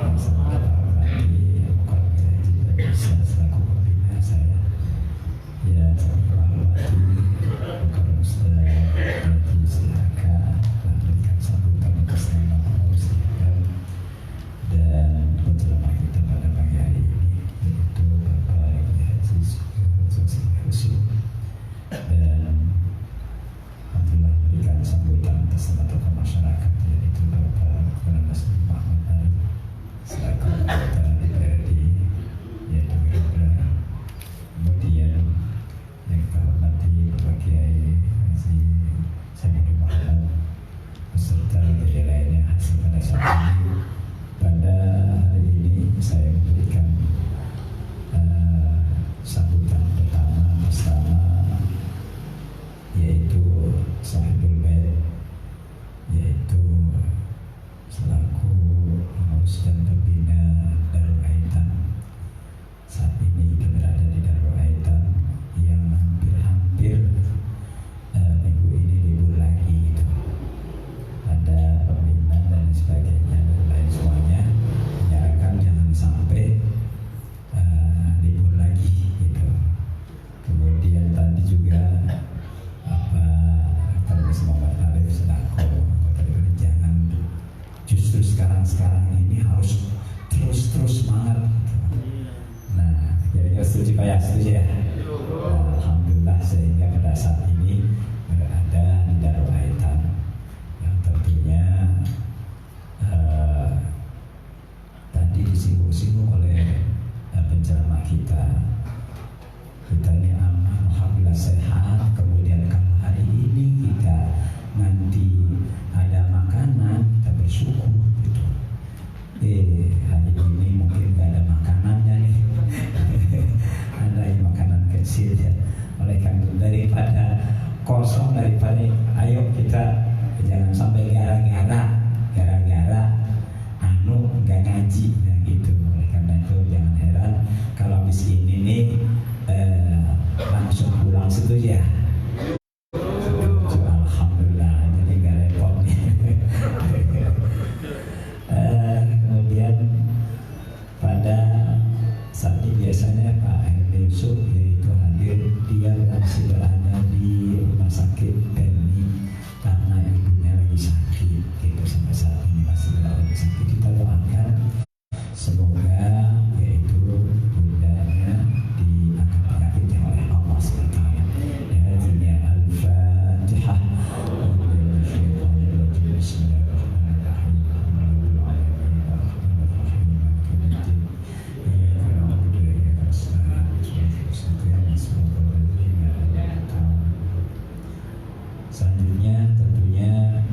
Yang sangat hormati Mukarram Bisa selaku pembina saya. Ya, saya hormati Mukarram Ustaz Haji silakan memberikan sambutan atas nama Ustaz dan penceramah kita pada pagi hari ini yaitu Bapak Haji Husin dan alhamdulillah memberikan sambutan atas nama tokoh masyarakat yaitu Bapak Mas Muhammad Ali selaku anggota DPRD yaitu Gerindra. Kemudian yang kita hormati Bapak Kiai Haji Sayyidi Muhammad beserta kiai lainnya hasil pada saat ini. Pada hari ini saya memberikan sambutan pertama bersama yaitu Sahibul Bait, yaitu selaku pengurus dan pembina Darul Aitam. Saat ini kita berada di Darul Aitam yang hampir-hampir minggu ini libur lagi gitu. Ada pembina dan sebagainya dan lain semuanya menyarankan jangan sampai libur lagi gitu. Kemudian tadi juga kalau Muhammad Arif selaku jangan justru sekarang ini harus terus semangat gitu. Nah, kira-kira setuju Pak ya? Setuju ya? Nah, alhamdulillah sehingga pada saat ini berada di Darul Aitam yang tentunya tadi disinggung-singgung oleh penceramah kita ini aman, alhamdulillah sehat. Kemudian kalau hari ini kita nanti ada makanan, kita bersyukur gitu. Hari ini mungkin gak ada makanannya nih ada makanan kecil ya. Oleh karena daripada kosong, daripada ayo kita jangan sampai gara-gara gak ngaji ya gitu. Oleh karena itu jangan heran kalau habis ini nih langsung pulang setuju ya. Alhamdulillah, jadi gak repot nih. Kemudian pada saat ini biasanya Pak Herdi Yusuf yaitu hadir, dia masih berada di rumah sakit PMI karena ibunya lagi sakit gitu. Sampai saat ini masih berada di sakit. Kita doakan semoga yaitu bundanya diangkat penyakitnya oleh Allah SWT. Ya, ini Al-Fatihah. Selanjutnya tentunya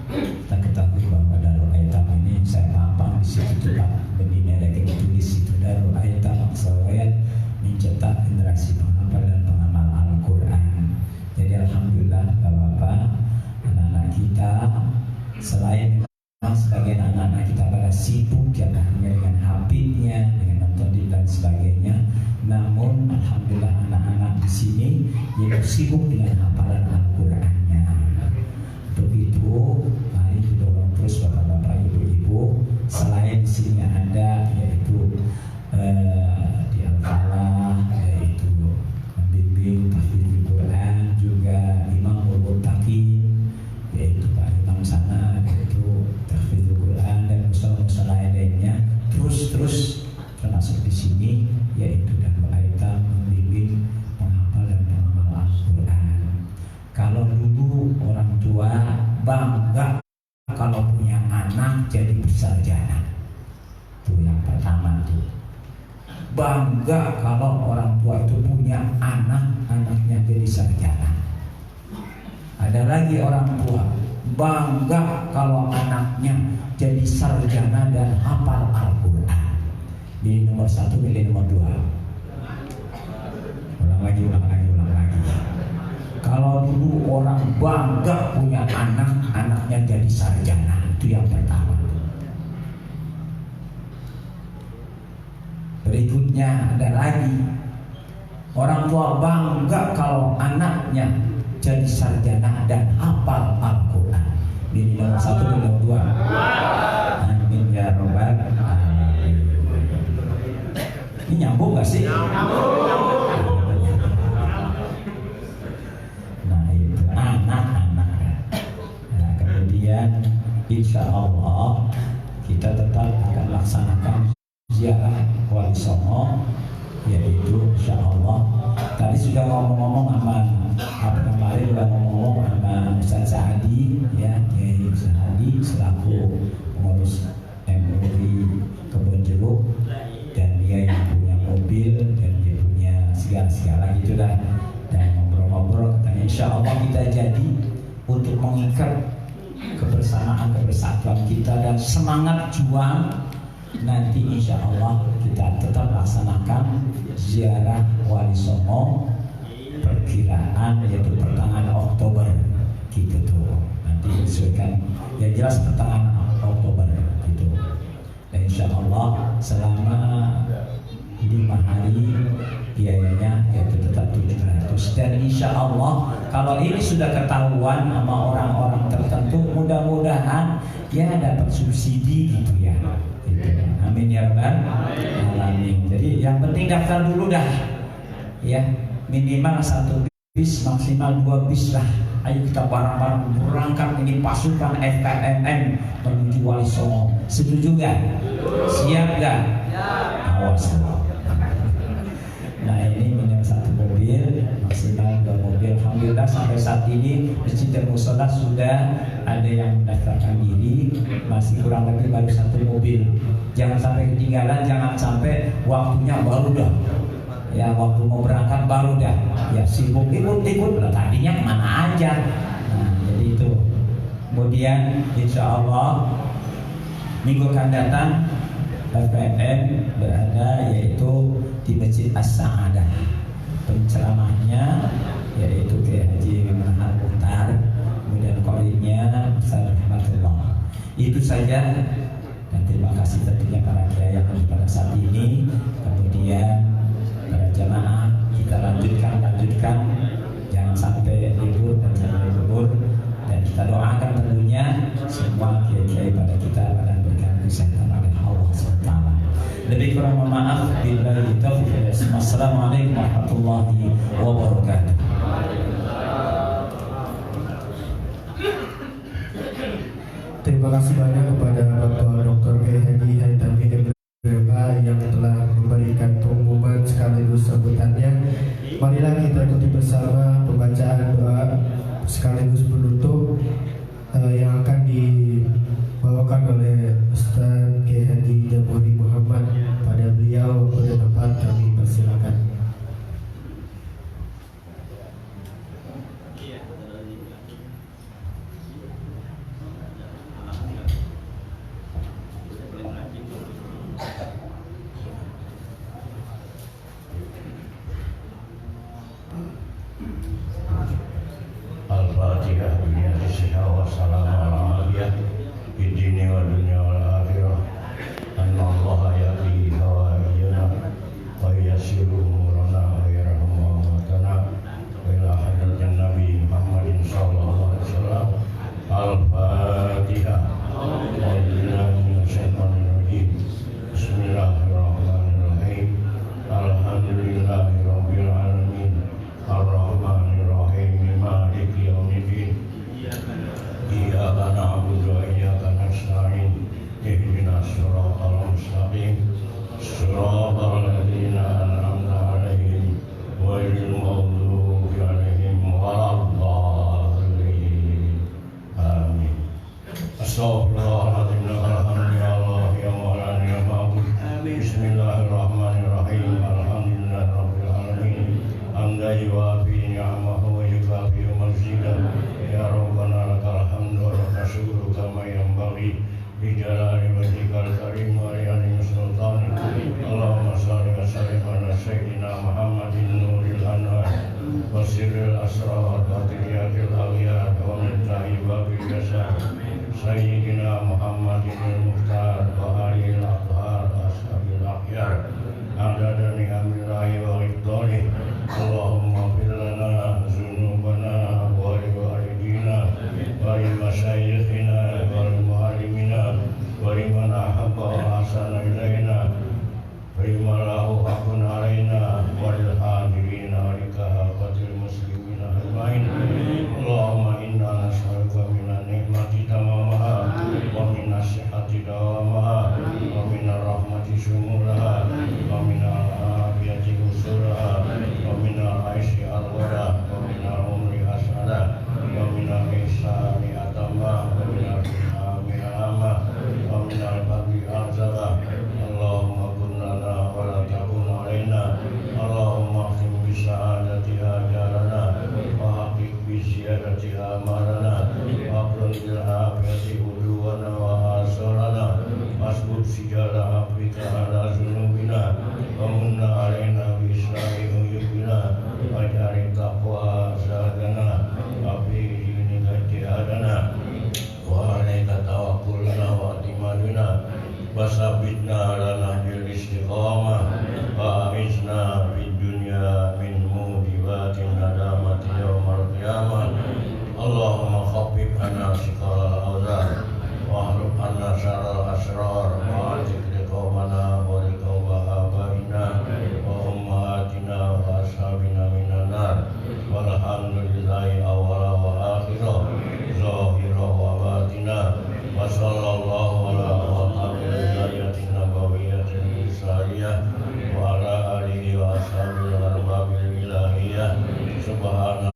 kita ketahui bahwa Darul Aitam ini saya mampang di situ Pak bendina ada tulis itu Darul Aitam Aksawayat mencetak generasi penghafal dan pengamal Al-Quran. Jadi alhamdulillah Bapak-bapak, anak-anak kita selain sebagian anak-anak kita pada sibuk ya dengan HP-nya, dengan nonton dan sebagainya, namun alhamdulillah anak-anak di sini yaitu sibuk dengan hafalan Al-Qurannya. Untuk itu mari didorong terus bapak-bapak, ibu-ibu. Selain di sini ada yaitu di Al-Falah yaitu membimbing tahfidzul Quran, juga Imam Al-Murtaqi yaitu Pak Imam sana yaitu tahfidzul Quran dan musola-musola lainnya terus termasuk di sini yaitu Darul Aitam membimbing penghafal dan pengamal Al-Quran. Kalau dulu orang tua bangga kalau punya anak jadi bersarjana, itu yang pertama tuh. Bangga kalau orang tua itu punya anaknya jadi sarjana. Ada lagi orang tua bangga kalau anaknya jadi sarjana dan hafal Al-Quran. Ini nomor 1, ini nomor 2. Ulang lagi. Kalau dulu orang bangga punya anaknya jadi sarjana, itu yang pertama. Berikutnya ada lagi Orang tua bangga kalau anaknya jadi sarjana dan hafal Al-Quran. Ini nomor 1 dan nomor 2. Amin ya robbal alamin. Ini nyambung gak sih? Nah itu anak-anak. Nah, kemudian insya Allah kita tetap akan laksanakan ziarah Wali Songo, yaitu insya Allah tadi sudah ngomong-ngomong sama kemarin udah ngomong sama Ustaz Sa'adi ya, Kiai Sa'adi selaku pengurus MUI Kebon Jeruk, dan dia yang punya mobil dan dia punya segala-segala gitu dah, dan ngobrol-ngobrol katanya insya Allah kita jadi untuk mengikat kebersamaan kebersatuan kita dan semangat juang. Nanti insya Allah kita tetap laksanakan ziarah Wali Songo perkiraan yaitu pertengahan Oktober gitu tuh. Nanti disesuaikan ya jelas pertengahan Oktober gitu. Dan insya Allah selama 5 hari biayanya yaitu tetap 700. Dan insya Allah kalau ini sudah ketahuan sama orang-orang tertentu, mudah-mudahan ya dapat subsidi gitu ya. Amin ya rabbal alamin. Jadi yang penting daftar dulu dah ya, minimal 1 bis maksimal 2 bis lah. Ayo kita bareng-bareng berangkat ini pasukan FKMM menuju Wali Songo. Setuju gak? Siap gak? Awas. Nah ini minimal 1 mobil maksimal 2 mobil. Alhamdulillah sampai saat ini Masjid dan Musola sudah ada yang mendaftarkan diri, masih kurang lebih baru 1 mobil. Jangan sampai ketinggalan, jangan sampai waktunya baru dah. Ya waktu mau berangkat baru dah. Ya sibuk ikut-ikut, tadinya kemana aja. Nah jadi itu. Kemudian insya Allah minggu akan datang FKMM berada yaitu di Masjid As-Sa'adah. Penceramahnya yaitu Kiai Haji Muhammad Mukhtar, kemudian koordinnya Ustaz Rahmatullah. Itu saja, dan terima kasih tentunya para kiai yang pada saat ini. Kemudian para jamaah kita lanjutkan, jangan sampai libur dan sampai libur, dan kita doakan tentunya semua kiai-kiai pada kita pada berikan kesehatan oleh Allah SWT. Lebih kurang mohon maaf. Billahi taufiq. Assalamualaikum warahmatullahi wabarakatuh. Terima kasih banyak kepada Bapak Dr. Kiai Haji Haitami MPH yang telah memberikan pengumuman sekaligus sambutannya. Marilah kita ikuti bersama pembacaan doa sekaligus penutup yang akan dibawakan oleh Ustaz Kiai Haji Jaburi Muhammad. Pada beliau pada tempat kami persilakan. Al-Fatihah. Wassalamualaikum warahmatullahi wabarakatuh. Anallaha ya'ti hawaiyana wa yasiru umurana wa yarhamu amwatana wa ila hadratin Nabi Muhammadin sallallahu alaihi wasallam. Al-Fatihah. Bismillahirrahmanirrahim. Alhamdulillahirabbil alamin. Ar-Rahmanirrahim. Maliki yaumiddin. Iyyaka na'budu wa iyyaka nasta'in. Ihdinas siratal mustaqim. Siratal ladzina an'amta 'alaihim ghairil maghdubi 'alaihim waladdallin. Amin. Astaghfirullahaladzim. Alhamdulillah ya maulana ya ma'bud. Bismillahirrahmanirrahim. Alhamdulillahirabbil alamin. Hamdan yuwafi ni'amahu wa yukafi mazidah. Ya Rabbana lakal hamdu wa laka syukru kama yanbaghi bi jalali wajhikal karim wa li azimi sultanik. Allahumma shalli wa sallim ala sayyidina Muhammadin nuril anwar wa sirril asrar wa tiyatil aghyar wa mitahi babil yasar sayyidina Muhammadin al-mukhtar wa alil athhar ashabil akhyar adada ni'amillahi wa ridhani العالية وعلى آله وأصحابه الأرباب الإلهية سبحان